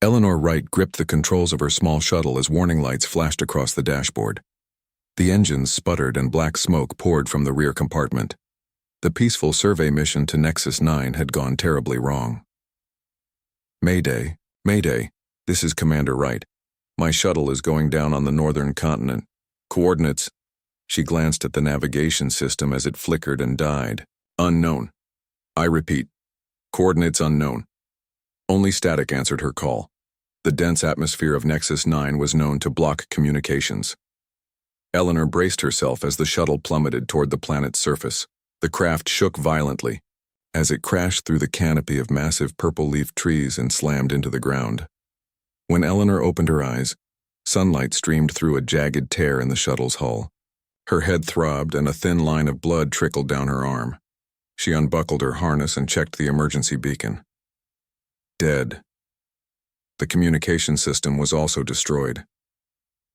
Eleanor Wright gripped the controls of her small shuttle as warning lights flashed across the dashboard. The engines sputtered and black smoke poured from the rear compartment. The peaceful survey mission to Nexus 9 had gone terribly wrong. Mayday, Mayday, this is Commander Wright. My shuttle is going down on the northern continent. Coordinates. She glanced at the navigation system as it flickered and died. Unknown. I repeat, coordinates unknown. Only static answered her call. The dense atmosphere of Nexus 9 was known to block communications. Eleanor braced herself as the shuttle plummeted toward the planet's surface. The craft shook violently as it crashed through the canopy of massive purple-leaf trees and slammed into the ground. When Eleanor opened her eyes, sunlight streamed through a jagged tear in the shuttle's hull. Her head throbbed and a thin line of blood trickled down her arm. She unbuckled her harness and checked the emergency beacon. Dead. The communication system was also destroyed.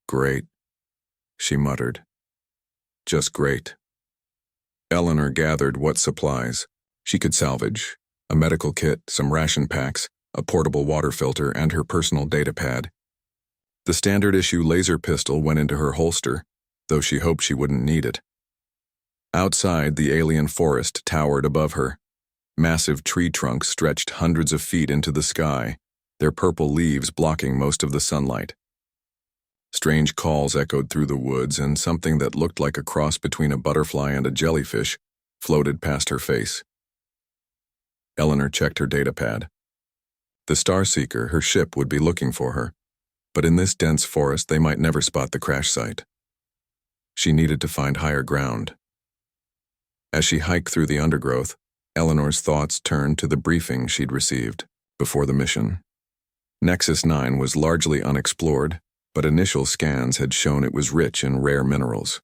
Great, she muttered. Just great. Eleanor gathered what supplies she could salvage: a medical kit, some ration packs, a portable water filter, and her personal data pad. The standard-issue laser pistol went into her holster, though she hoped she wouldn't need it. Outside, the alien forest towered above her. Massive tree trunks stretched hundreds of feet into the sky, their purple leaves blocking most of the sunlight. Strange calls echoed through the woods, and something that looked like a cross between a butterfly and a jellyfish floated past her face. Eleanor checked her data pad. The Starseeker, her ship, would be looking for her, but in this dense forest they might never spot the crash site. She needed to find higher ground. As she hiked through the undergrowth, Eleanor's thoughts turned to the briefing she'd received before the mission. Nexus 9 was largely unexplored, but initial scans had shown it was rich in rare minerals.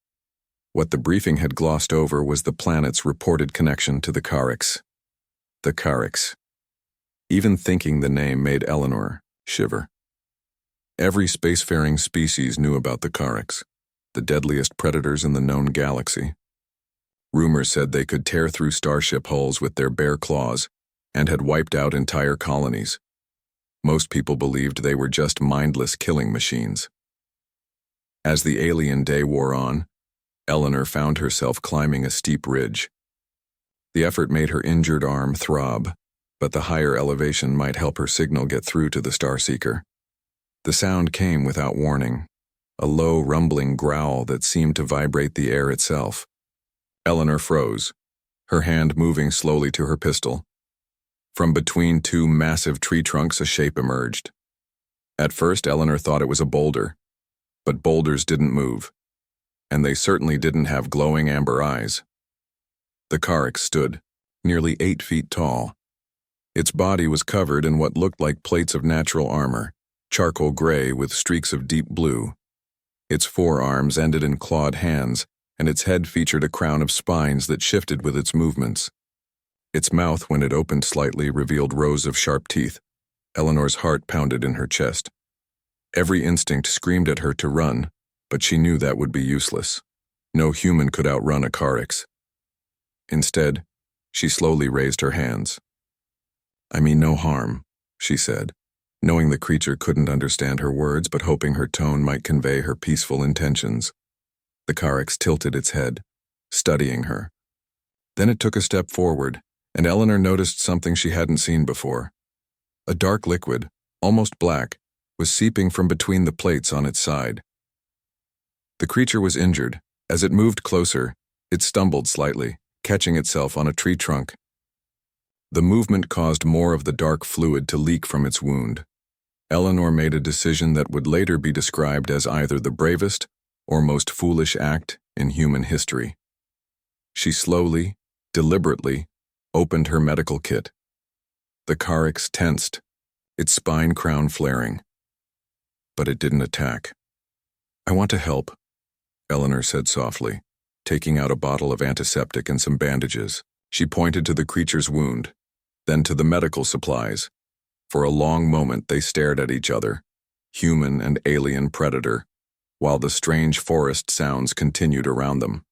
What the briefing had glossed over was the planet's reported connection to the Orcs. The Orcs. Even thinking the name made Eleanor shiver. Every spacefaring species knew about the Orcs, the deadliest predators in the known galaxy. Rumors said they could tear through starship hulls with their bare claws and had wiped out entire colonies. Most people believed they were just mindless killing machines. As the alien day wore on, Eleanor found herself climbing a steep ridge. The effort made her injured arm throb, but the higher elevation might help her signal get through to the Starseeker. The sound came without warning, a low, rumbling growl that seemed to vibrate the air itself. Eleanor froze, her hand moving slowly to her pistol. From between two massive tree trunks, a shape emerged. At first, Eleanor thought it was a boulder, but boulders didn't move, and they certainly didn't have glowing amber eyes. The Orcs stood, nearly 8 feet tall. Its body was covered in what looked like plates of natural armor, charcoal gray with streaks of deep blue. Its forearms ended in clawed hands, and its head featured a crown of spines that shifted with its movements. Its mouth, when it opened slightly, revealed rows of sharp teeth. Eleanor's heart pounded in her chest. Every instinct screamed at her to run, but she knew that would be useless. No human could outrun a Orcs. Instead, she slowly raised her hands. "I mean no harm," she said, knowing the creature couldn't understand her words but hoping her tone might convey her peaceful intentions. The Orcs tilted its head, studying her. Then it took a step forward, and Eleanor noticed something she hadn't seen before. A dark liquid, almost black, was seeping from between the plates on its side. The creature was injured. As it moved closer, it stumbled slightly, catching itself on a tree trunk. The movement caused more of the dark fluid to leak from its wound. Eleanor made a decision that would later be described as either the bravest or most foolish act in human history. She slowly, deliberately, opened her medical kit. The Orcs tensed, its spine crown flaring. But it didn't attack. "I want to help," Eleanor said softly, taking out a bottle of antiseptic and some bandages. She pointed to the creature's wound, then to the medical supplies. For a long moment they stared at each other, human and alien predator, while the strange forest sounds continued around them.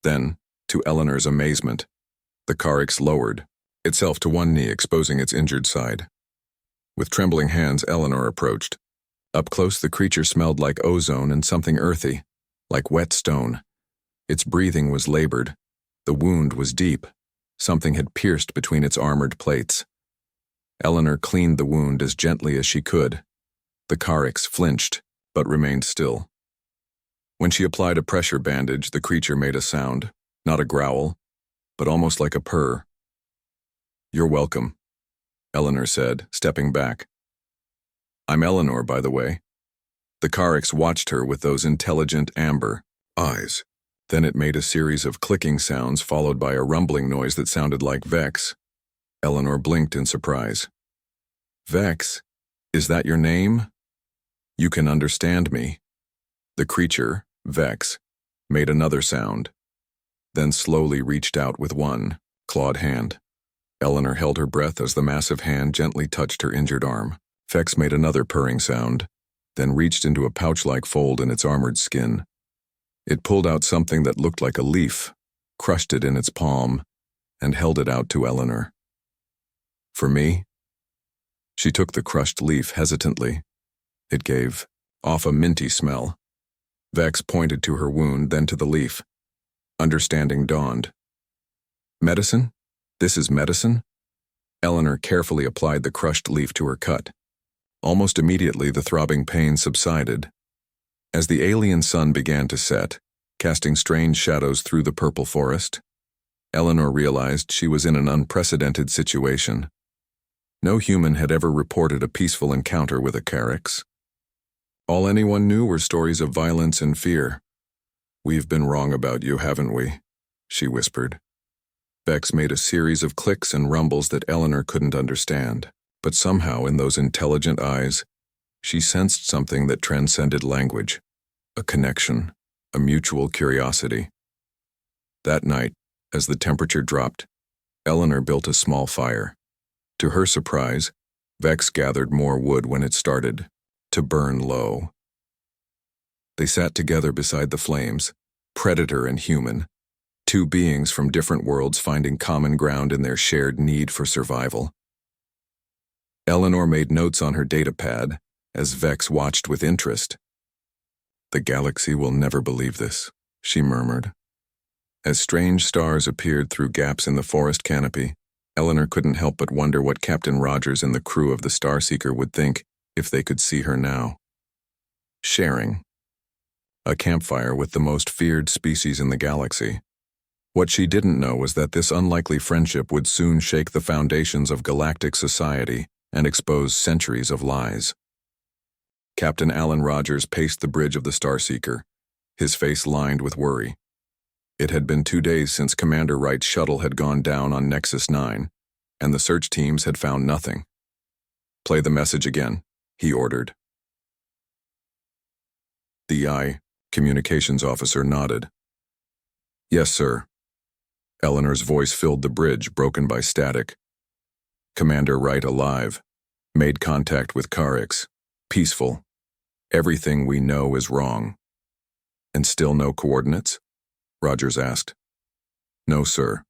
Then, to Eleanor's amazement, the Orcs lowered, itself to one knee exposing its injured side. With trembling hands, Eleanor approached. Up close, the creature smelled like ozone and something earthy, like wet stone. Its breathing was labored. The wound was deep. Something had pierced between its armored plates. Eleanor cleaned the wound as gently as she could. The Carix flinched, but remained still. When she applied a pressure bandage, the creature made a sound, not a growl, but almost like a purr. "You're welcome," Eleanor said, stepping back. "I'm Eleanor, by the way." The Carix watched her with those intelligent amber eyes. Then it made a series of clicking sounds followed by a rumbling noise that sounded like Vex. Eleanor blinked in surprise. "Vex, is that your name? You can understand me." The creature, Vex, made another sound, then slowly reached out with one clawed hand. Eleanor held her breath as the massive hand gently touched her injured arm. Vex made another purring sound, then reached into a pouch-like fold in its armored skin. It pulled out something that looked like a leaf, crushed it in its palm, and held it out to Eleanor. "For me?" She took the crushed leaf hesitantly. It gave off a minty smell. Vex pointed to her wound, then to the leaf. Understanding dawned. "Medicine? This is medicine?" Eleanor carefully applied the crushed leaf to her cut. Almost immediately, the throbbing pain subsided. As the alien sun began to set, casting strange shadows through the purple forest, Eleanor realized she was in an unprecedented situation. No human had ever reported a peaceful encounter with a Carix. All anyone knew were stories of violence and fear. "We've been wrong about you, haven't we?" she whispered. Vex made a series of clicks and rumbles that Eleanor couldn't understand, but somehow in those intelligent eyes, she sensed something that transcended language. A connection, a mutual curiosity. That night, as the temperature dropped, Eleanor built a small fire. To her surprise, Vex gathered more wood when it started to burn low. They sat together beside the flames, predator and human, two beings from different worlds finding common ground in their shared need for survival. Eleanor made notes on her datapad as Vex watched with interest. "The galaxy will never believe this," she murmured. As strange stars appeared through gaps in the forest canopy, Eleanor couldn't help but wonder what Captain Rogers and the crew of the Starseeker would think if they could see her now. Sharing a campfire with the most feared species in the galaxy. What she didn't know was that this unlikely friendship would soon shake the foundations of galactic society and expose centuries of lies. Captain Alan Rogers paced the bridge of the Starseeker, his face lined with worry. It had been 2 days since Commander Wright's shuttle had gone down on Nexus 9, and the search teams had found nothing. "Play the message again," he ordered. The communications officer nodded. "Yes, sir." Eleanor's voice filled the bridge, broken by static. "Commander Wright alive. Made contact with Carix. Peaceful. Everything we know is wrong." "And still no coordinates?" Rogers asked. "No, sir.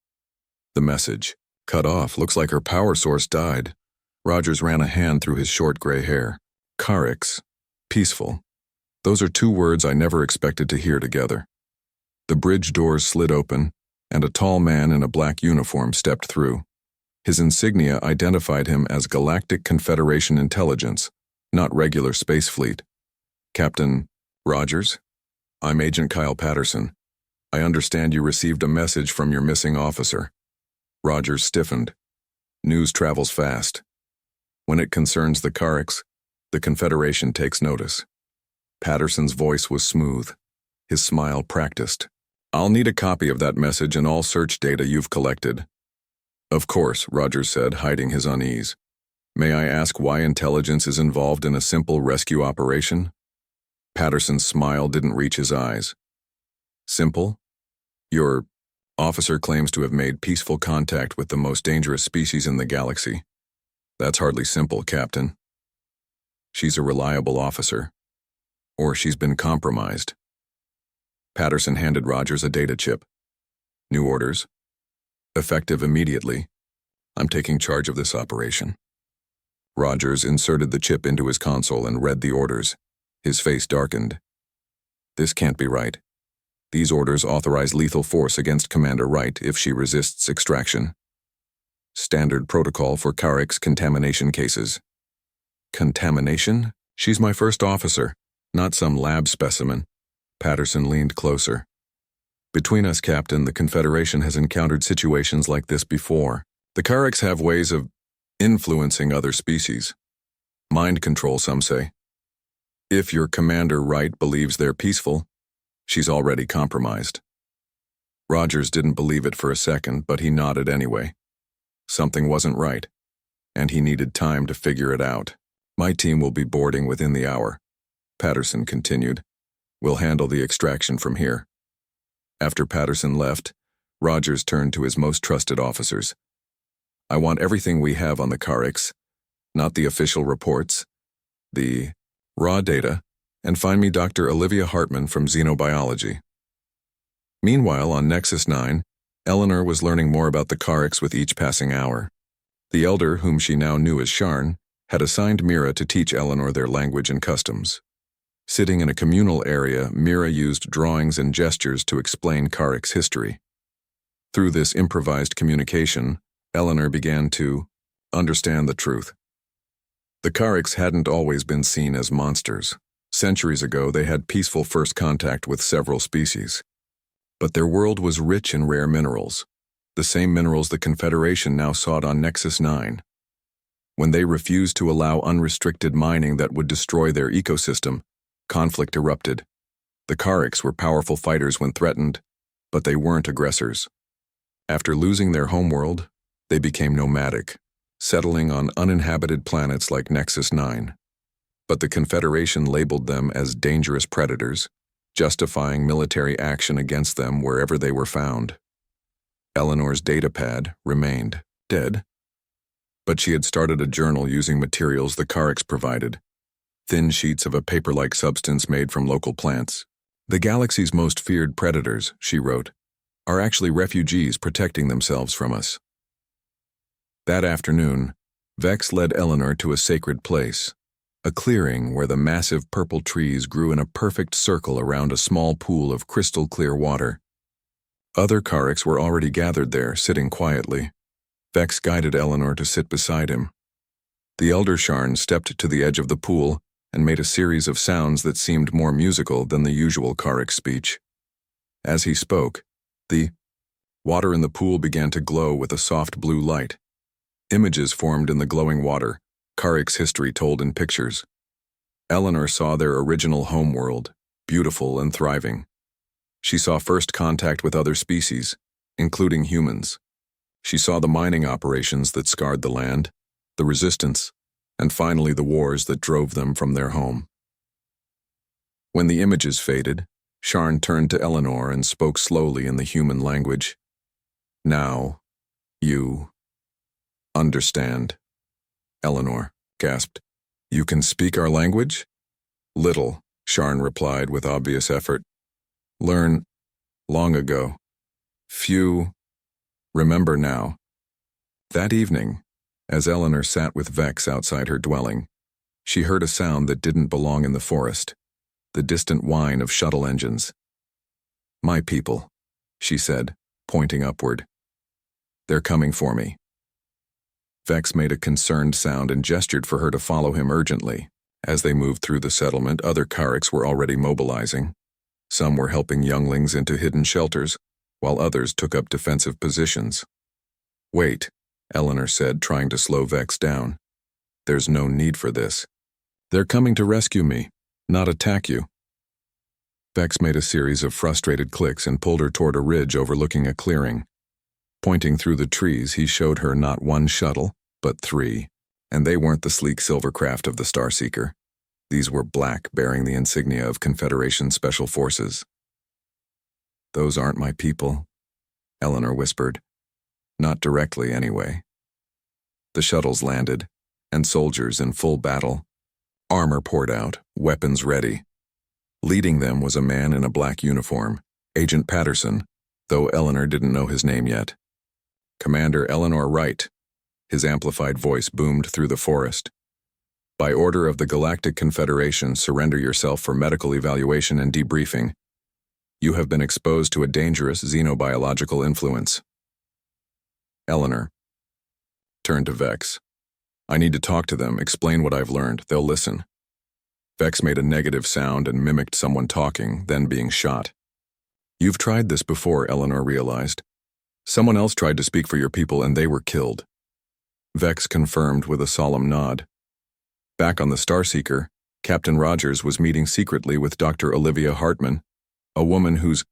The message. Cut off. Looks like her power source died." Rogers ran a hand through his short gray hair. "Carix. Peaceful. Those are two words I never expected to hear together." The bridge doors slid open, and a tall man in a black uniform stepped through. His insignia identified him as Galactic Confederation Intelligence, not regular space fleet. "Captain Rogers? I'm Agent Kyle Patterson. I understand you received a message from your missing officer." Rogers stiffened. "News travels fast. When it concerns the Carix, the Confederation takes notice." Patterson's voice was smooth, his smile practiced. "I'll need a copy of that message and all search data you've collected." "Of course," Rogers said, hiding his unease. "May I ask why intelligence is involved in a simple rescue operation?" Patterson's smile didn't reach his eyes. "Simple? Your officer claims to have made peaceful contact with the most dangerous species in the galaxy. That's hardly simple, Captain. She's a reliable officer. Or she's been compromised." Patterson handed Rogers a data chip. "New orders. Effective immediately. I'm taking charge of this operation." Rogers inserted the chip into his console and read the orders. His face darkened. This can't be right. These orders authorize lethal force against Commander Wright if she resists extraction. Standard protocol for Carrick's contamination cases. Contamination? She's my first officer, not some lab specimen. Patterson leaned closer. Between us, Captain, the Confederation has encountered situations like this before. The Carricks have ways of influencing other species. Mind control, some say. If your Commander Wright believes they're peaceful, she's already compromised. Rogers didn't believe it for a second, but he nodded anyway. Something wasn't right, and he needed time to figure it out. My team will be boarding within the hour, Patterson continued. We'll handle the extraction from here. After Patterson left, Rogers turned to his most trusted officers. I want everything we have on the Carricks, not the official reports, the raw data, and find me Dr. Olivia Hartman from Xenobiology. Meanwhile, on Nexus 9, Eleanor was learning more about the Carricks with each passing hour. The elder, whom she now knew as Sharn, had assigned Mira to teach Eleanor their language and customs. Sitting in a communal area, Mira used drawings and gestures to explain Carrick's history. Through this improvised communication, Eleanor began to understand the truth. The Carricks hadn't always been seen as monsters. Centuries ago, they had peaceful first contact with several species. But their world was rich in rare minerals, the same minerals the Confederation now sought on Nexus 9. When they refused to allow unrestricted mining that would destroy their ecosystem, conflict erupted. The Carricks were powerful fighters when threatened, but they weren't aggressors. After losing their homeworld, they became nomadic, settling on uninhabited planets like Nexus 9. But the Confederation labeled them as dangerous predators, justifying military action against them wherever they were found. Eleanor's datapad remained dead, but she had started a journal using materials the Carricks provided, thin sheets of a paper-like substance made from local plants. The galaxy's most feared predators, she wrote, are actually refugees protecting themselves from us. That afternoon, Vex led Eleanor to a sacred place, a clearing where the massive purple trees grew in a perfect circle around a small pool of crystal-clear water. Other Carricks were already gathered there, sitting quietly. Vex guided Eleanor to sit beside him. The elder Sharn stepped to the edge of the pool and made a series of sounds that seemed more musical than the usual Carrick speech. As he spoke, the water in the pool began to glow with a soft blue light. Images formed in the glowing water, Carrick's history told in pictures. Eleanor saw their original homeworld, beautiful and thriving. She saw first contact with other species, including humans. She saw the mining operations that scarred the land, the resistance, and finally the wars that drove them from their home. When the images faded, Sharn turned to Eleanor and spoke slowly in the human language. Now, you understand. Eleanor gasped. You can speak our language? Little, Sharn replied with obvious effort. Learn long ago. Few remember now. That evening, as Eleanor sat with Vex outside her dwelling, she heard a sound that didn't belong in the forest, the distant whine of shuttle engines. My people, she said, pointing upward. They're coming for me. Vex made a concerned sound and gestured for her to follow him urgently. As they moved through the settlement, other Carricks were already mobilizing. Some were helping younglings into hidden shelters, while others took up defensive positions. Wait, Eleanor said, trying to slow Vex down. There's no need for this. They're coming to rescue me, not attack you. Vex made a series of frustrated clicks and pulled her toward a ridge overlooking a clearing. Pointing through the trees, he showed her not one shuttle, but 3, and they weren't the sleek silver craft of the Starseeker. These were black, bearing the insignia of Confederation Special Forces. Those aren't my people, Eleanor whispered. Not directly, anyway. The shuttles landed, and soldiers in full battle. Armor poured out, weapons ready. Leading them was a man in a black uniform, Agent Patterson, though Eleanor didn't know his name yet. Commander Eleanor Wright. His amplified voice boomed through the forest. By order of the Galactic Confederation, surrender yourself for medical evaluation and debriefing. You have been exposed to a dangerous xenobiological influence. Eleanor turned to Vex. I need to talk to them, explain what I've learned. They'll listen. Vex made a negative sound and mimicked someone talking, then being shot. You've tried this before, Eleanor realized. Someone else tried to speak for your people and they were killed. Vex confirmed with a solemn nod. Back on the Starseeker, Captain Rogers was meeting secretly with Dr. Olivia Hartman, a woman whose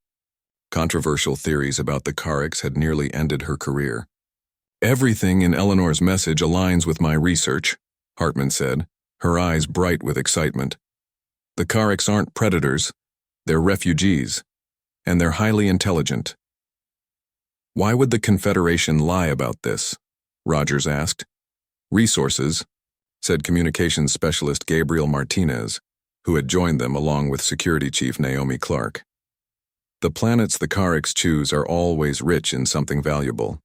controversial theories about the Orcs had nearly ended her career. Everything in Eleanor's message aligns with my research, Hartman said, her eyes bright with excitement. The Orcs aren't predators, they're refugees, and they're highly intelligent. Why would the Confederation lie about this? Rogers asked. Resources, said communications specialist Gabriel Martinez, who had joined them along with security chief Naomi Clark. The planets the Orcs choose are always rich in something valuable.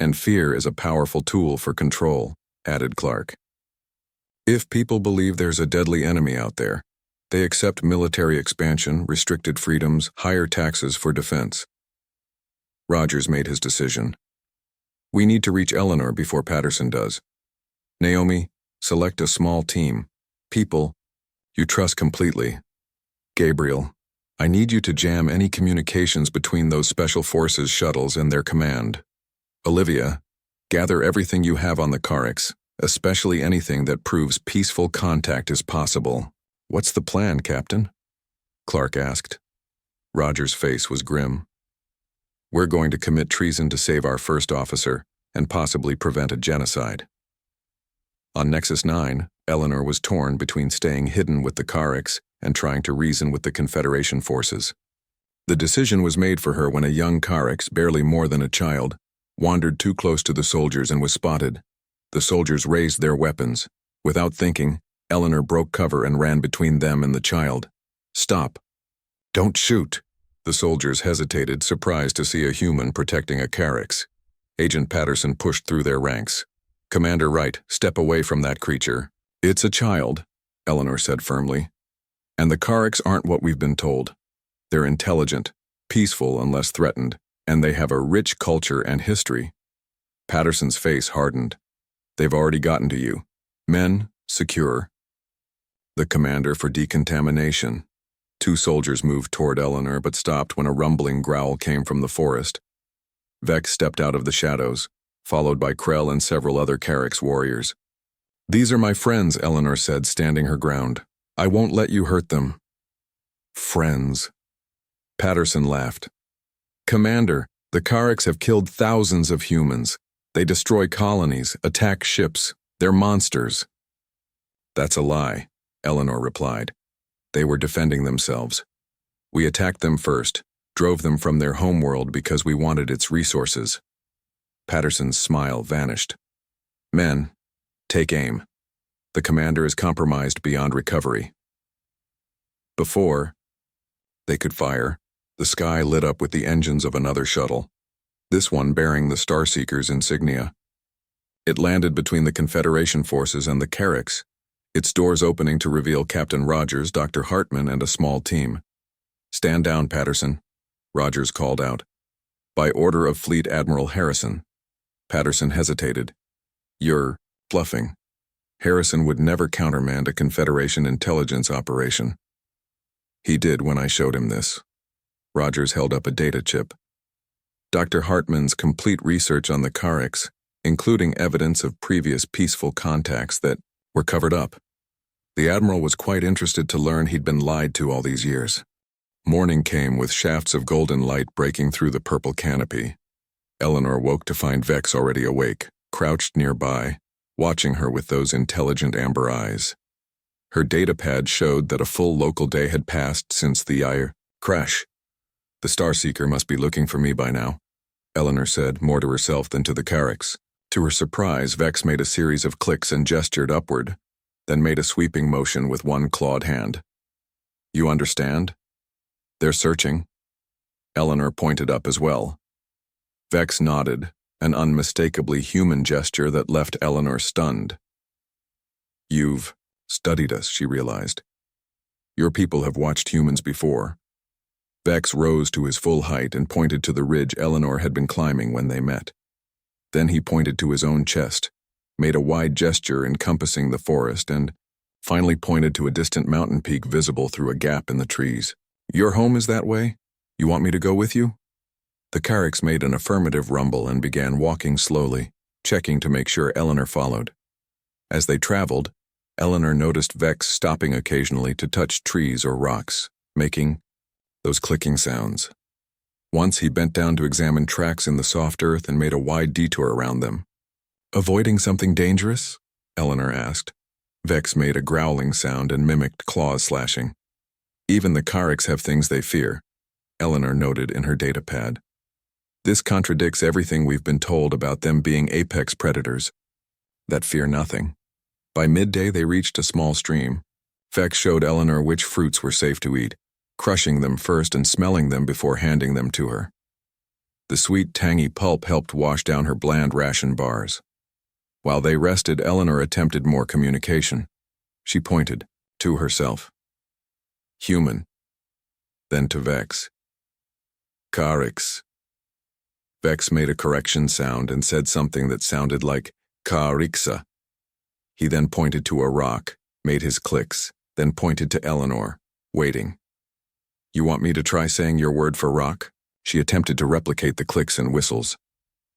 And fear is a powerful tool for control, added Clark. If people believe there's a deadly enemy out there, they accept military expansion, restricted freedoms, higher taxes for defense. Rogers made his decision. We need to reach Eleanor before Patterson does. Naomi, select a small team. People you trust completely. Gabriel, I need you to jam any communications between those Special Forces shuttles and their command. Olivia, gather everything you have on the Orcs, especially anything that proves peaceful contact is possible. What's the plan, Captain? Clark asked. Rogers' face was grim. We're going to commit treason to save our first officer and possibly prevent a genocide. On Nexus 9, Eleanor was torn between staying hidden with the Orcs and trying to reason with the Confederation forces. The decision was made for her when a young Orc, barely more than a child, wandered too close to the soldiers and was spotted. The soldiers raised their weapons. Without thinking, Eleanor broke cover and ran between them and the child. Stop. Don't shoot. The soldiers hesitated, surprised to see a human protecting a Orc. Agent Patterson pushed through their ranks. Commander Wright, step away from that creature. It's a child, Eleanor said firmly. And the Orcs aren't what we've been told. They're intelligent, peaceful unless threatened, and they have a rich culture and history. Patterson's face hardened. They've already gotten to you. Men, secure. The commander for decontamination. Two soldiers moved toward Eleanor but stopped when a rumbling growl came from the forest. Vex stepped out of the shadows, followed by Krell and several other Orcs warriors. These are my friends, Eleanor said, standing her ground. I won't let you hurt them. Friends. Patterson laughed. Commander, the Orcs have killed thousands of humans. They destroy colonies, attack ships. They're monsters. That's a lie, Eleanor replied. They were defending themselves. We attacked them first, drove them from their homeworld because we wanted its resources. Patterson's smile vanished. Men, take aim. The commander is compromised beyond recovery. Before they could fire, the sky lit up with the engines of another shuttle, this one bearing the Starseeker's insignia. It landed between the Confederation forces and the Orcs, its doors opening to reveal Captain Rogers, Dr. Hartman, and a small team. Stand down, Patterson, Rogers called out. By order of Fleet Admiral Harrison. Patterson hesitated. You're bluffing. Harrison would never countermand a Confederation intelligence operation. He did when I showed him this. Rogers held up a data chip. Dr. Hartman's complete research on the Orcs, including evidence of previous peaceful contacts that were covered up. The Admiral was quite interested to learn he'd been lied to all these years. Morning came with shafts of golden light breaking through the purple canopy. Eleanor woke to find Vex already awake, crouched nearby, watching her with those intelligent amber eyes. Her datapad showed that a full local day had passed since the crash. The Starseeker must be looking for me by now, Eleanor said, more to herself than to the Orcs. To her surprise, Vex made a series of clicks and gestured upward, then made a sweeping motion with one clawed hand. You understand? They're searching. Eleanor pointed up as well. Vex nodded, an unmistakably human gesture that left Eleanor stunned. You've studied us, she realized. Your people have watched humans before. Vex rose to his full height and pointed to the ridge Eleanor had been climbing when they met. Then he pointed to his own chest, made a wide gesture encompassing the forest, and finally pointed to a distant mountain peak visible through a gap in the trees. Your home is that way? You want me to go with you? The Carricks made an affirmative rumble and began walking slowly, checking to make sure Eleanor followed. As they traveled, Eleanor noticed Vex stopping occasionally to touch trees or rocks, making those clicking sounds. Once he bent down to examine tracks in the soft earth and made a wide detour around them. Avoiding something dangerous? Eleanor asked. Vex made a growling sound and mimicked claws slashing. Even the Carricks have things they fear, Eleanor noted in her datapad. This contradicts everything we've been told about them being apex predators that fear nothing. By midday, they reached a small stream. Vex showed Eleanor which fruits were safe to eat, crushing them first and smelling them before handing them to her. The sweet, tangy pulp helped wash down her bland ration bars. While they rested, Eleanor attempted more communication. She pointed to herself. Human. Then to Vex. Carricks. Vex made a correction sound and said something that sounded like Carrixa. He then pointed to a rock, made his clicks, then pointed to Eleanor, waiting. You want me to try saying your word for rock? She attempted to replicate the clicks and whistles.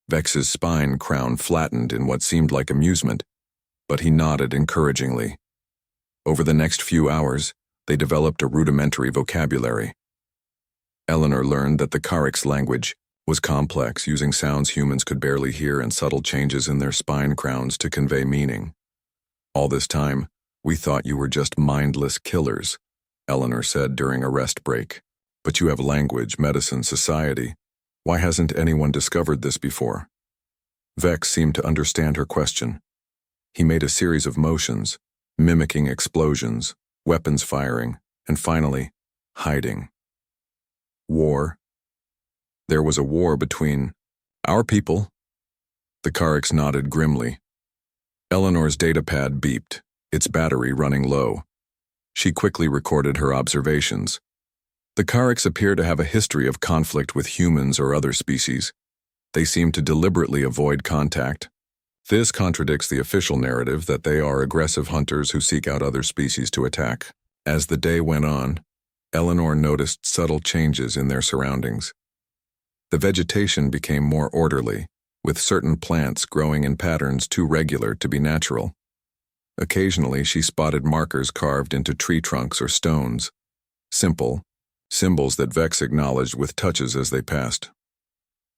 Vex's spine crown flattened in what seemed like amusement, but he nodded encouragingly. Over the next few hours, they developed a rudimentary vocabulary. Eleanor learned that the Carricks' language was complex, using sounds humans could barely hear and subtle changes in their spine crowns to convey meaning. All this time, we thought you were just mindless killers, Eleanor said during a rest break. But you have language, medicine, society. Why hasn't anyone discovered this before? Vex seemed to understand her question. He made a series of motions, mimicking explosions, weapons firing, and finally, hiding. War. There was a war between our people. The Carricks nodded grimly. Eleanor's datapad beeped, its battery running low. She quickly recorded her observations. The Carricks appear to have a history of conflict with humans or other species. They seem to deliberately avoid contact. This contradicts the official narrative that they are aggressive hunters who seek out other species to attack. As the day went on, Eleanor noticed subtle changes in their surroundings. The vegetation became more orderly, with certain plants growing in patterns too regular to be natural. Occasionally, she spotted markers carved into tree trunks or stones. Simple, symbols that Vex acknowledged with touches as they passed.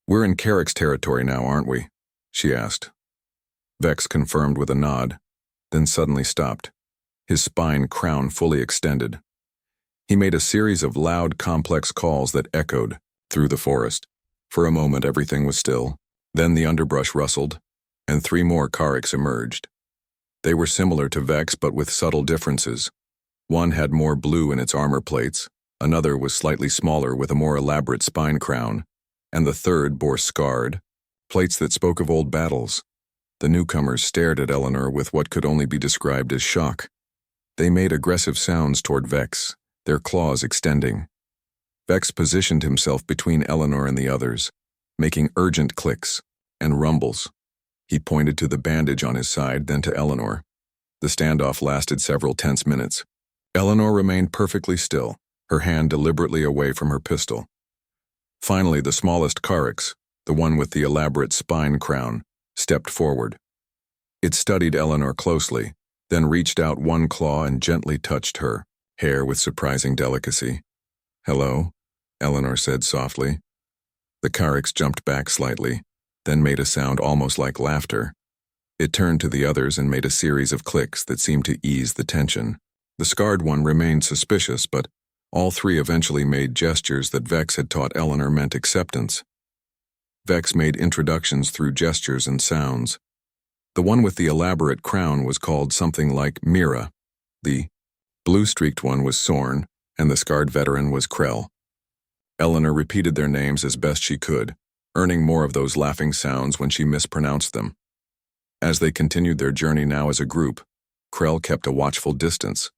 We're in Carrick's territory now, aren't we? She asked. Vex confirmed with a nod, then suddenly stopped, his spine crown fully extended. He made a series of loud, complex calls that echoed through the forest. For a moment, everything was still. Then the underbrush rustled, and 3 more Carricks emerged. They were similar to Vex, but with subtle differences. One had more blue in its armor plates, another was slightly smaller with a more elaborate spine crown, and the third bore scarred, plates that spoke of old battles. The newcomers stared at Eleanor with what could only be described as shock. They made aggressive sounds toward Vex, their claws extending. Vex positioned himself between Eleanor and the others, making urgent clicks and rumbles. He pointed to the bandage on his side, then to Eleanor. The standoff lasted several tense minutes. Eleanor remained perfectly still, her hand deliberately away from her pistol. Finally, the smallest Carricks, the one with the elaborate spine crown, stepped forward. It studied Eleanor closely, then reached out one claw and gently touched her hair with surprising delicacy. Hello, Eleanor said softly. The Carricks jumped back slightly, then made a sound almost like laughter. It turned to the others and made a series of clicks that seemed to ease the tension. The scarred one remained suspicious, but all 3 eventually made gestures that Vex had taught Eleanor meant acceptance. Vex made introductions through gestures and sounds. The one with the elaborate crown was called something like Mira. The blue-streaked one was Sorn, and the scarred veteran was Krell. Eleanor repeated their names as best she could, earning more of those laughing sounds when she mispronounced them. As they continued their journey now as a group, Krell kept a watchful distance,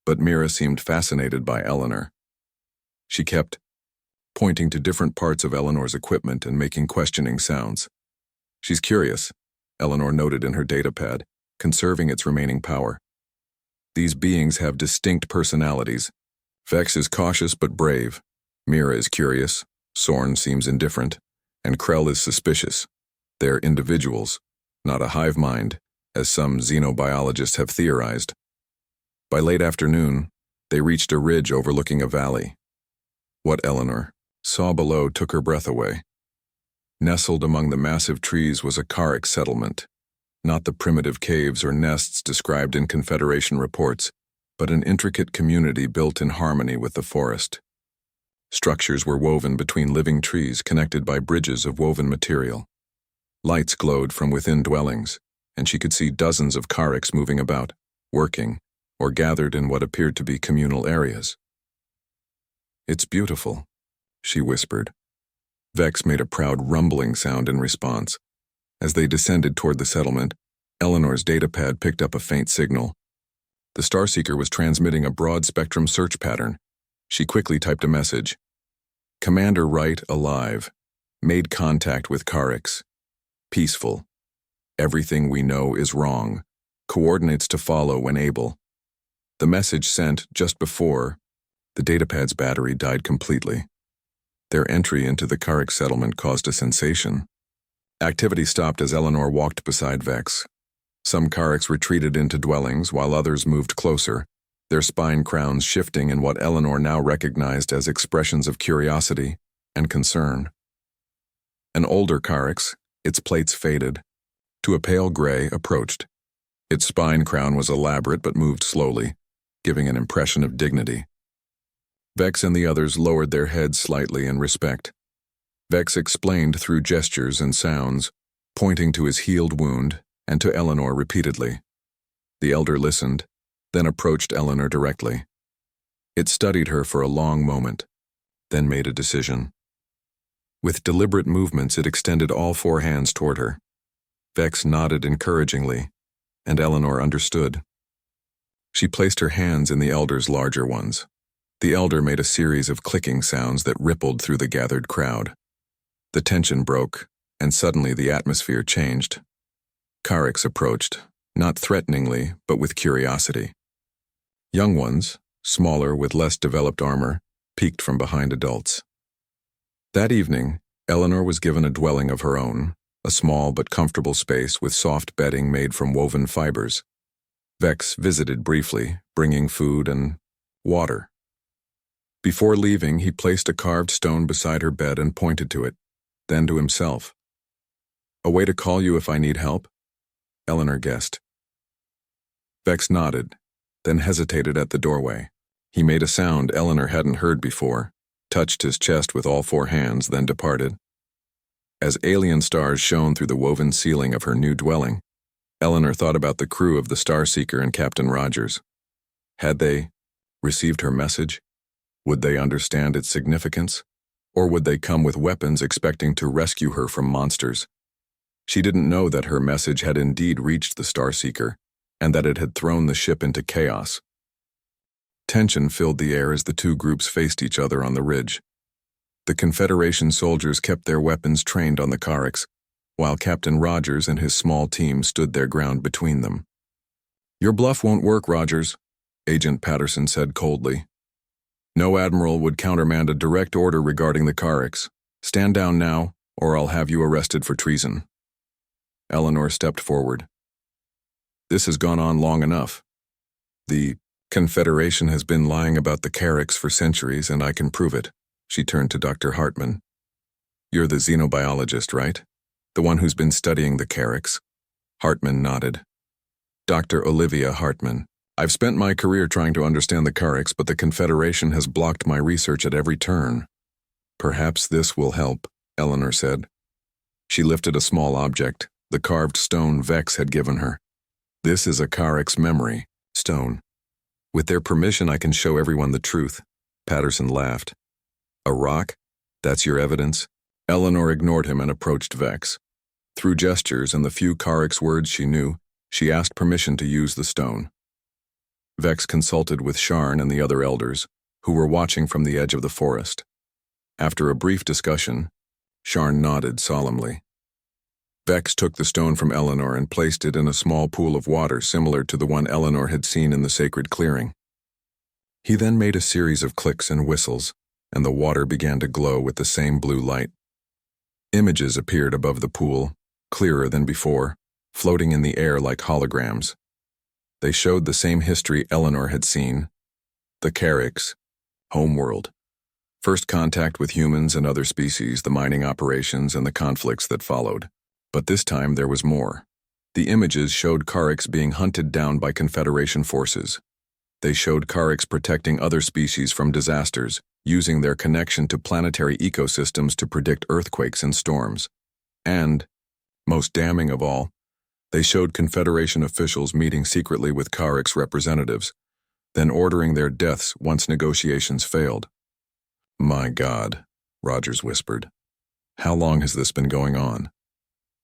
but Mira seemed fascinated by Eleanor. She kept pointing to different parts of Eleanor's equipment and making questioning sounds. She's curious, Eleanor noted in her datapad, conserving its remaining power. These beings have distinct personalities. Vex is cautious but brave. Mira is curious. Sorn seems indifferent. And Krell is suspicious. They're individuals, not a hive mind, as some xenobiologists have theorized. By late afternoon, they reached a ridge overlooking a valley. What Eleanor saw below took her breath away. Nestled among the massive trees was a Karrick settlement, not the primitive caves or nests described in Confederation reports, but an intricate community built in harmony with the forest. Structures were woven between living trees connected by bridges of woven material. Lights glowed from within dwellings, and she could see dozens of Karricks moving about, working, or gathered in what appeared to be communal areas. "It's beautiful," she whispered. Vex made a proud rumbling sound in response. As they descended toward the settlement, Eleanor's datapad picked up a faint signal. The Starseeker was transmitting a broad-spectrum search pattern. She quickly typed a message. "Commander Wright alive. Made contact with Karricks. Peaceful. Everything we know is wrong. Coordinates to follow when able." The message sent just before the datapad's battery died completely. Their entry into the Karrick settlement caused a sensation. Activity stopped as Eleanor walked beside Vex. Some Karricks retreated into dwellings while others moved closer, their spine crowns shifting in what Eleanor now recognized as expressions of curiosity and concern. An older Karricks, its plates faded, to a pale gray, approached. Its spine crown was elaborate but moved slowly, giving an impression of dignity. Vex and the others lowered their heads slightly in respect. Vex explained through gestures and sounds, pointing to his healed wound and to Eleanor repeatedly. The elder listened, then approached Eleanor directly. It studied her for a long moment, then made a decision. With deliberate movements, it extended all four hands toward her. Vex nodded encouragingly, and Eleanor understood. She placed her hands in the elder's larger ones. The elder made a series of clicking sounds that rippled through the gathered crowd. The tension broke, and suddenly the atmosphere changed. Karricks approached, not threateningly, but with curiosity. Young ones, smaller with less developed armor, peeked from behind adults. That evening, Eleanor was given a dwelling of her own, a small but comfortable space with soft bedding made from woven fibers. Vex visited briefly, bringing food and water. Before leaving, he placed a carved stone beside her bed and pointed to it, then to himself. "A way to call you if I need help?" Eleanor guessed. Vex nodded, then hesitated at the doorway. He made a sound Eleanor hadn't heard before, touched his chest with all four hands, then departed. As alien stars shone through the woven ceiling of her new dwelling, Eleanor thought about the crew of the Starseeker and Captain Rogers. Had they received her message? Would they understand its significance? Or would they come with weapons expecting to rescue her from monsters? She didn't know that her message had indeed reached the Starseeker, and that it had thrown the ship into chaos. Tension filled the air as the two groups faced each other on the ridge. The Confederation soldiers kept their weapons trained on the Karricks, while Captain Rogers and his small team stood their ground between them. "Your bluff won't work, Rogers," Agent Patterson said coldly. "No admiral would countermand a direct order regarding the Karricks. Stand down now, or I'll have you arrested for treason." Eleanor stepped forward. "This has gone on long enough. The Confederation has been lying about the Karricks for centuries, and I can prove it." She turned to Dr. Hartman. "You're the xenobiologist, right? The one who's been studying the Karricks?" Hartman nodded. "Dr. Olivia Hartman. I've spent my career trying to understand the Karricks, but the Confederation has blocked my research at every turn." "Perhaps this will help," Eleanor said. She lifted a small object, the carved stone Vex had given her. "This is a Karrick's memory stone. With their permission, I can show everyone the truth." Patterson laughed. "A rock? That's your evidence?" Eleanor ignored him and approached Vex. Through gestures and the few Karrick's words she knew, She asked permission to use the stone. Vex consulted with Sharn and the other elders, who were watching from the edge of the forest. After a brief discussion, Sharn nodded solemnly. Vex took the stone from Eleanor and placed it in a small pool of water similar to the one Eleanor had seen in the sacred clearing. He then made a series of clicks and whistles, and the water began to glow with the same blue light. Images appeared above the pool, clearer than before, floating in the air like holograms. They showed the same history Eleanor had seen: the Carricks, homeworld, first contact with humans and other species, the mining operations, and the conflicts that followed. But this time there was more. The images showed Carricks being hunted down by Confederation forces. They showed Carricks protecting other species from disasters, using their connection to planetary ecosystems to predict earthquakes and storms. And, most damning of all, they showed Confederation officials meeting secretly with Carricks representatives, then ordering their deaths once negotiations failed. "My God," Rogers whispered. "How long has this been going on?"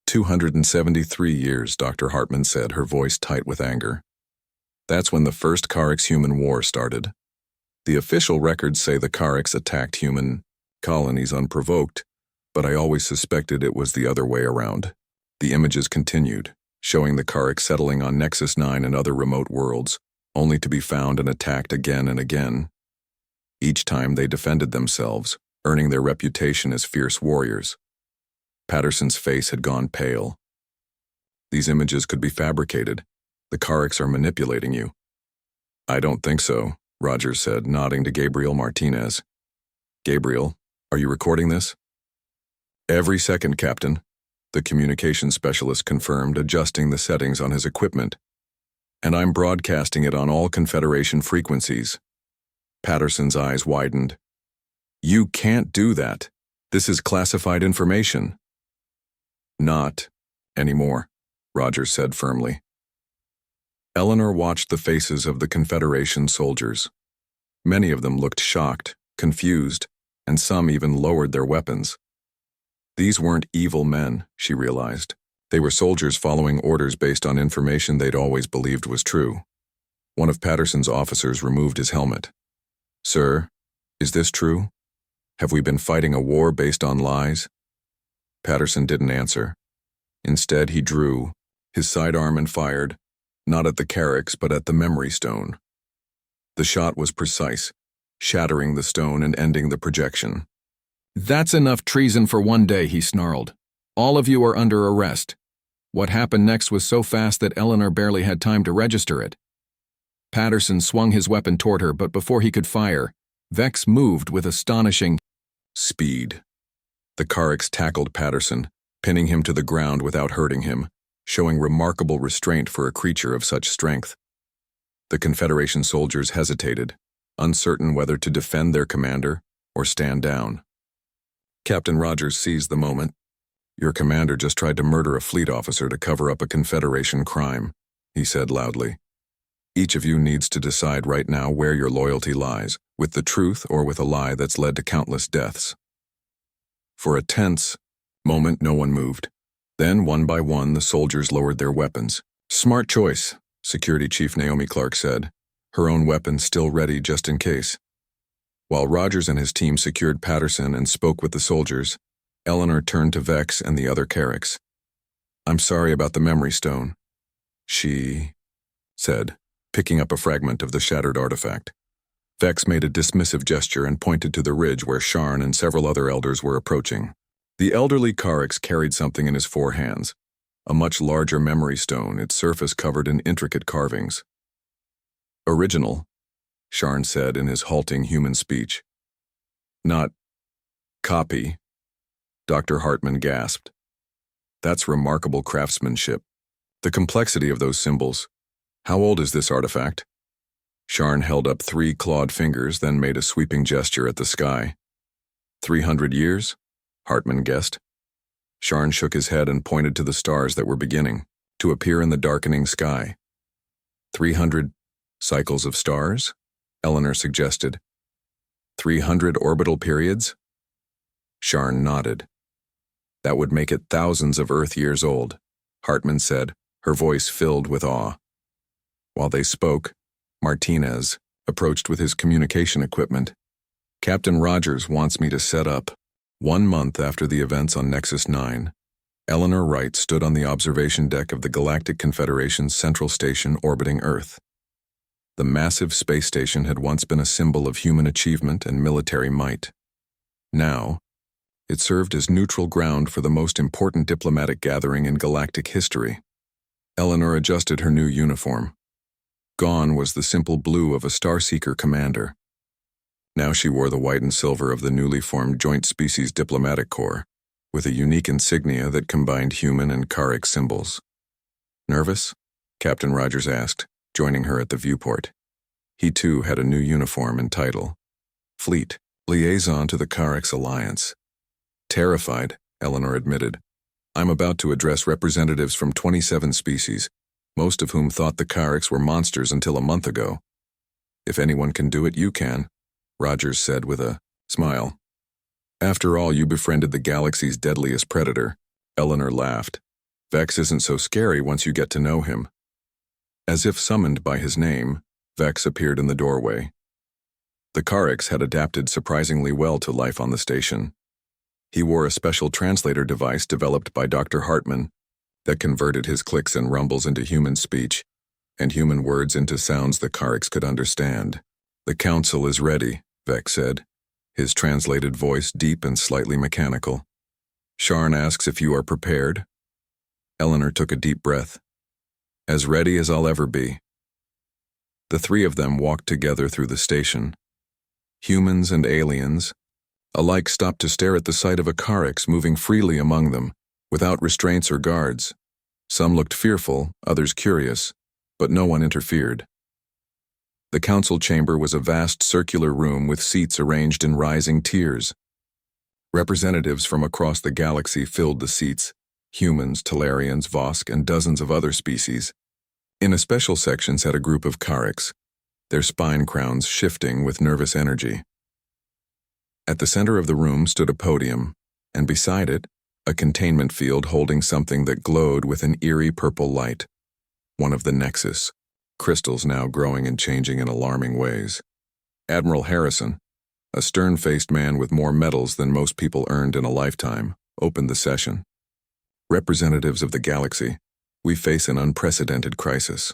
273 years, Dr. Hartman said, her voice tight with anger. "That's when the first Carricks-human war started. The official records say the Carricks attacked human colonies unprovoked, but I always suspected it was the other way around." The images continued, showing the Carricks settling on Nexus 9 and other remote worlds, only to be found and attacked again and again. Each time they defended themselves, earning their reputation as fierce warriors. Patterson's face had gone pale. "These images could be fabricated. The Carricks are manipulating you." "I don't think so," Rogers said, nodding to Gabriel Martinez. "Gabriel, are you recording this?" "Every second, Captain," the communications specialist confirmed, adjusting the settings on his equipment. "And I'm broadcasting it on all Confederation frequencies." Patterson's eyes widened. "You can't do that. This is classified information." "Not anymore," Rogers said firmly. Eleanor watched the faces of the Confederation soldiers. Many of them looked shocked, confused, and some even lowered their weapons. These weren't evil men, she realized. They were soldiers following orders based on information they'd always believed was true. One of Patterson's officers removed his helmet. "Sir, is this true? Have we been fighting a war based on lies?" Patterson didn't answer. Instead, he drew his sidearm and fired, not at the Carricks, but at the memory stone. The shot was precise, shattering the stone and ending the projection. "That's enough treason for one day," he snarled. "All of you are under arrest." What happened next was so fast that Eleanor barely had time to register it. Patterson swung his weapon toward her, but before he could fire, Vex moved with astonishing speed. The Carricks tackled Patterson, pinning him to the ground without hurting him, showing remarkable restraint for a creature of such strength. The Confederation soldiers hesitated, uncertain whether to defend their commander or stand down. Captain Rogers seized the moment. "Your commander just tried to murder a fleet officer to cover up a Confederation crime," he said loudly. "Each of you needs to decide right now where your loyalty lies, with the truth or with a lie that's led to countless deaths." For a tense moment, no one moved. Then, one by one, the soldiers lowered their weapons. "Smart choice," Security Chief Naomi Clark said, her own weapon still ready just in case. While Rogers and his team secured Patterson and spoke with the soldiers, Eleanor turned to Vex and the other Carricks. "I'm sorry about the memory stone," she said, picking up a fragment of the shattered artifact. Vex made a dismissive gesture and pointed to the ridge where Sharn and several other elders were approaching. The elderly Carricks carried something in his four hands, a much larger memory stone, its surface covered in intricate carvings. "Original," Sharn said in his halting human speech. "Not copy," Dr. Hartman gasped. "That's remarkable craftsmanship. The complexity of those symbols. How old is this artifact?" Sharn held up 3 clawed fingers, then made a sweeping gesture at the sky. 300 years? Hartman guessed. Sharn shook his head and pointed to the stars that were beginning to appear in the darkening sky. 300 cycles of stars? Eleanor suggested. 300 orbital periods? Sharn nodded. That would make it thousands of Earth years old, Hartman said, her voice filled with awe. While they spoke, Martinez approached with his communication equipment. "Captain Rogers wants me to set up." 1 month after the events on Nexus 9, Eleanor Wright stood on the observation deck of the Galactic Confederation's Central Station orbiting Earth. The massive space station had once been a symbol of human achievement and military might. Now, it served as neutral ground for the most important diplomatic gathering in galactic history. Eleanor adjusted her new uniform. Gone was the simple blue of a Starseeker commander. Now she wore the white and silver of the newly formed Joint Species Diplomatic Corps, with a unique insignia that combined human and Karic symbols. "Nervous?" Captain Rogers asked, joining her at the viewport. He too had a new uniform and title: Fleet Liaison to the Karic's Alliance. "Terrified," Eleanor admitted. "I'm about to address representatives from 27 species, most of whom thought the Karics were monsters until a month ago." "If anyone can do it, you can," Rogers said with a smile. "After all, you befriended the galaxy's deadliest predator." Eleanor laughed. "Vex isn't so scary once you get to know him." As if summoned by his name, Vex appeared in the doorway. The Karics had adapted surprisingly well to life on the station. He wore a special translator device developed by Dr. Hartman that converted his clicks and rumbles into human speech, and human words into sounds the Karics could understand. "The council is ready," Vex said, his translated voice deep and slightly mechanical. "Sharn asks if you are prepared." Eleanor took a deep breath. "As ready as I'll ever be." The three of them walked together through the station. Humans and aliens alike stopped to stare at the sight of a Karics moving freely among them, without restraints or guards. Some looked fearful, others curious, but no one interfered. The council chamber was a vast circular room with seats arranged in rising tiers. Representatives from across the galaxy filled the seats: humans, Talarians, Vosk, and dozens of other species. In a special section sat a group of Karics, their spine crowns shifting with nervous energy. At the center of the room stood a podium, and beside it, a containment field holding something that glowed with an eerie purple light. One of the Nexus crystals now growing and changing in alarming ways. Admiral Harrison, a stern-faced man with more medals than most people earned in a lifetime, opened the session. "Representatives of the galaxy, we face an unprecedented crisis.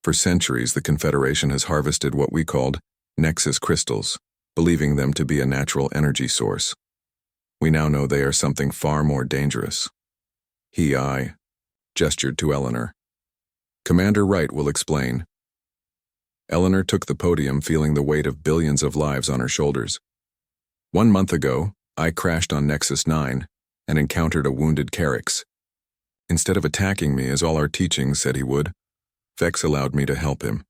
For centuries, the Confederation has harvested what we called Nexus crystals, believing them to be a natural energy source. We now know they are something far more dangerous." I gestured to Eleanor. "Commander Wright will explain." Eleanor took the podium, feeling the weight of billions of lives on her shoulders. "1 month ago, I crashed on Nexus 9 and encountered a wounded Karics. Instead of attacking me as all our teachings said he would, Vex allowed me to help him.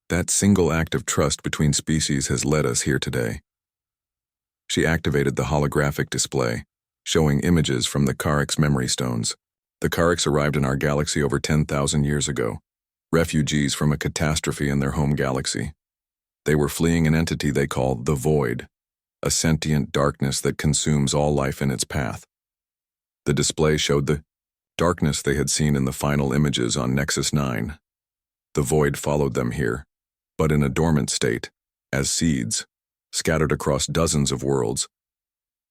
That single act of trust between species has led us here today." She activated the holographic display, showing images from the Karics memory stones. "The Karics arrived in our galaxy over 10,000 years ago, refugees from a catastrophe in their home galaxy. They were fleeing an entity they call the Void, a sentient darkness that consumes all life in its path. The display showed the darkness they had seen in the final images on Nexus 9. The Void followed them here, but in a dormant state, as seeds, scattered across dozens of worlds.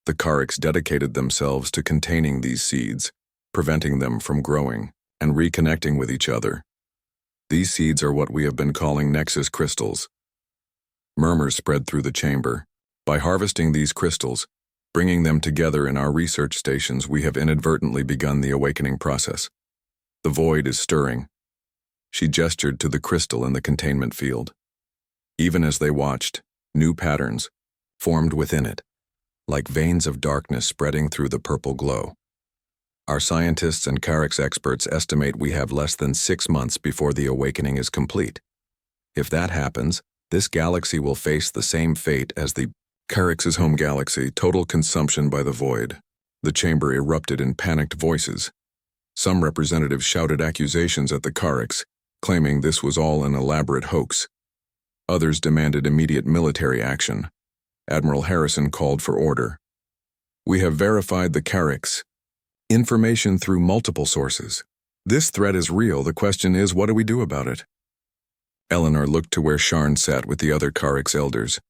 The Karics dedicated themselves to containing these seeds, preventing them from growing and reconnecting with each other. These seeds are what we have been calling Nexus crystals." Murmurs spread through the chamber. "By harvesting these crystals, bringing them together in our research stations, we have inadvertently begun the awakening process. The Void is stirring." She gestured to the crystal in the containment field. Even as they watched, new patterns formed within it, like veins of darkness spreading through the purple glow. "Our scientists and Karics experts estimate we have less than 6 months before the awakening is complete. If that happens, this galaxy will face the same fate as the Karics' home galaxy, total consumption by the Void." The chamber erupted in panicked voices. Some representatives shouted accusations at the Karics, claiming this was all an elaborate hoax. Others demanded immediate military action. Admiral Harrison called for order. "We have verified the Karics. Information through multiple sources. This threat is real. The question is, what do we do about it? Eleanor looked to where Sharn sat with the other Karix elders.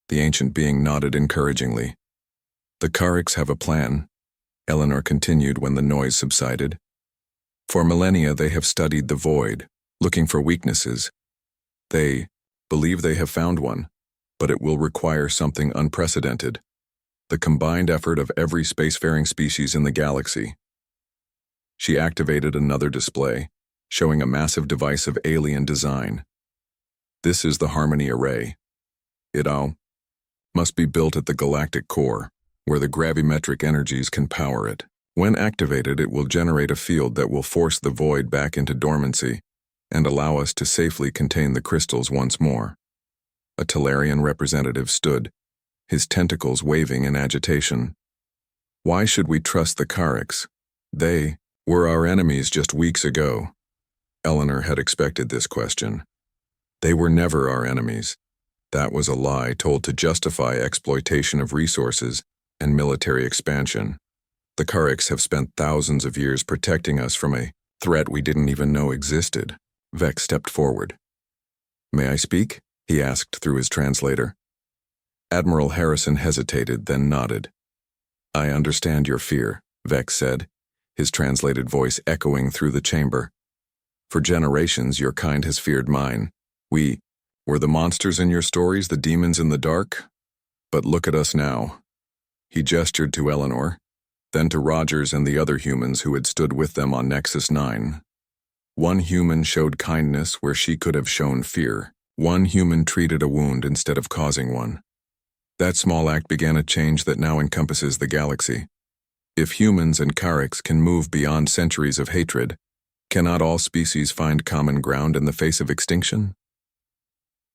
The ancient being nodded encouragingly. The Karix have a plan, Eleanor continued when the noise subsided. For millennia they have studied the void, looking for weaknesses. They believe they have found one, but it will require something unprecedented. The combined effort of every spacefaring species in the galaxy. She activated another display, showing a massive device of alien design. This is the Harmony Array. It must be built at the galactic core, where the gravimetric energies can power it. When activated, it will generate a field that will force the void back into dormancy and allow us to safely contain the crystals once more. A Talarian representative stood, his tentacles waving in agitation. Why should we trust the Karix? They were our enemies just weeks ago. Eleanor had expected this question. They were never our enemies. That was a lie told to justify exploitation of resources and military expansion. The Karix have spent thousands of years protecting us from a threat we didn't even know existed. Vex stepped forward. May I speak? He asked through his translator. Admiral Harrison hesitated, then nodded. I understand your fear, Vex said, his translated voice echoing through the chamber. For generations your kind has feared mine. We were the monsters in your stories, the demons in the dark? But look at us now. He gestured to Eleanor, then to Rogers and the other humans who had stood with them on Nexus 9. One human showed kindness where she could have shown fear. One human treated a wound instead of causing one. That small act began a change that now encompasses the galaxy. If humans and Karix can move beyond centuries of hatred, cannot all species find common ground in the face of extinction?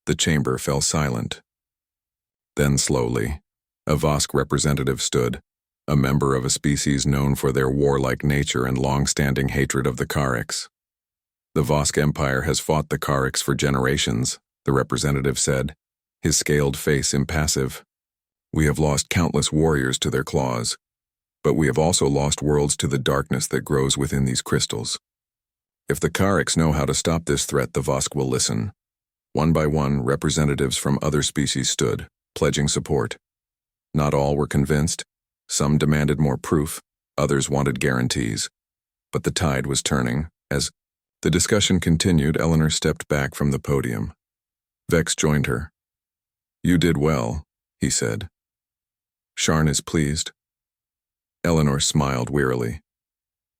The chamber fell silent. Then slowly, a Vosk representative stood, a member of a species known for their warlike nature and long-standing hatred of the Karix. The Vosk Empire has fought the Karix for generations, the representative said, his scaled face impassive. We have lost countless warriors to their claws, but we have also lost worlds to the darkness that grows within these crystals. If the Karix know how to stop this threat, the Vosk will listen. One by one, representatives from other species stood, pledging support. Not all were convinced. Some demanded more proof, others wanted guarantees. But the tide was turning. As the discussion continued, Eleanor stepped back from the podium. Vex joined her. You did well, he said. Sharn is pleased. Eleanor smiled wearily.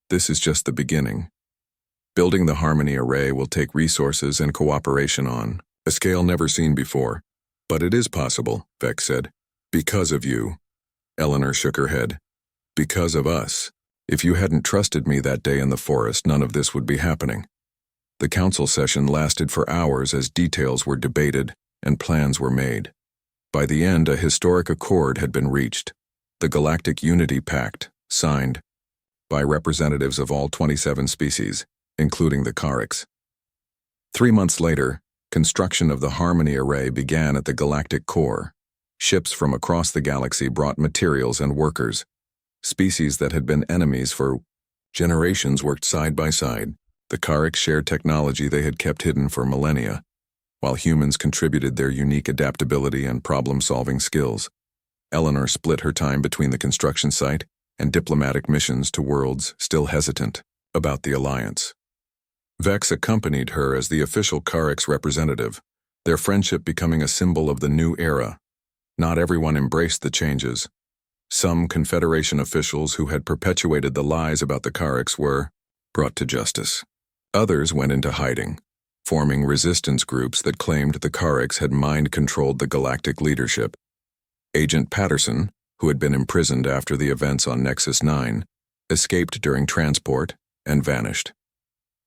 This is just the beginning. Building the Harmony Array will take resources and cooperation on a scale never seen before. But it is possible, Vex said. Because of you. Eleanor shook her head. Because of us. If you hadn't trusted me that day in the forest, none of this would be happening. The council session lasted for hours as details were debated and plans were made. By the end, a historic accord had been reached. The Galactic Unity Pact, signed by representatives of all 27 species, including the Karix. 3 months later, construction of the Harmony Array began at the galactic core. Ships from across the galaxy brought materials and workers. Species that had been enemies for generations worked side by side. The Karix shared technology they had kept hidden for millennia, while humans contributed their unique adaptability and problem-solving skills. Eleanor split her time between the construction site and diplomatic missions to worlds still hesitant about the alliance. Vex accompanied her as the official Karix representative, their friendship becoming a symbol of the new era. Not everyone embraced the changes. Some Confederation officials who had perpetuated the lies about the Karix were brought to justice. Others went into hiding, forming resistance groups that claimed the Karix had mind-controlled the galactic leadership. Agent Patterson, who had been imprisoned after the events on Nexus 9, escaped during transport and vanished.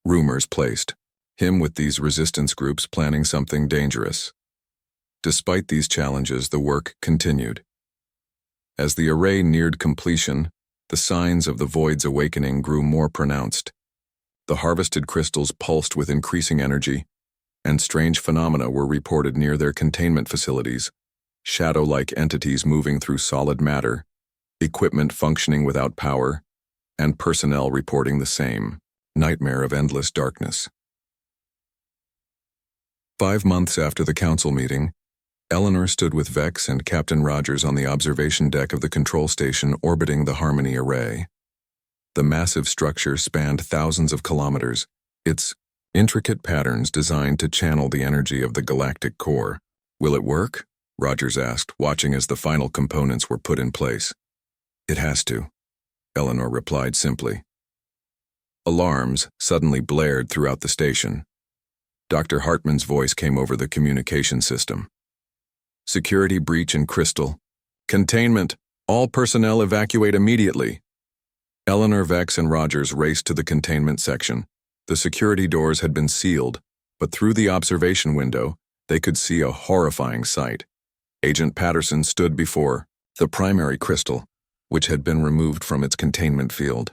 Rumors placed him with these resistance groups planning something dangerous. Despite these challenges, the work continued. As the array neared completion, the signs of the Void's awakening grew more pronounced. The harvested crystals pulsed with increasing energy, and strange phenomena were reported near their containment facilities, shadow-like entities moving through solid matter, equipment functioning without power, and personnel reporting the same. nightmare of endless darkness. 5 months after the council meeting, Eleanor stood with Vex and Captain Rogers on the observation deck of the control station orbiting the Harmony Array. The massive structure spanned thousands of kilometers, its intricate patterns designed to channel the energy of the galactic core. "Will it work?" Rogers asked, watching as the final components were put in place. "It has to," Eleanor replied simply. Alarms suddenly blared throughout the station. Dr. Hartman's voice came over the communication system. "Security breach in Crystal. Containment. All personnel evacuate immediately." Eleanor, Vex, and Rogers raced to the containment section. The security doors had been sealed, but through the observation window, they could see a horrifying sight. Agent Patterson stood before the primary crystal, which had been removed from its containment field.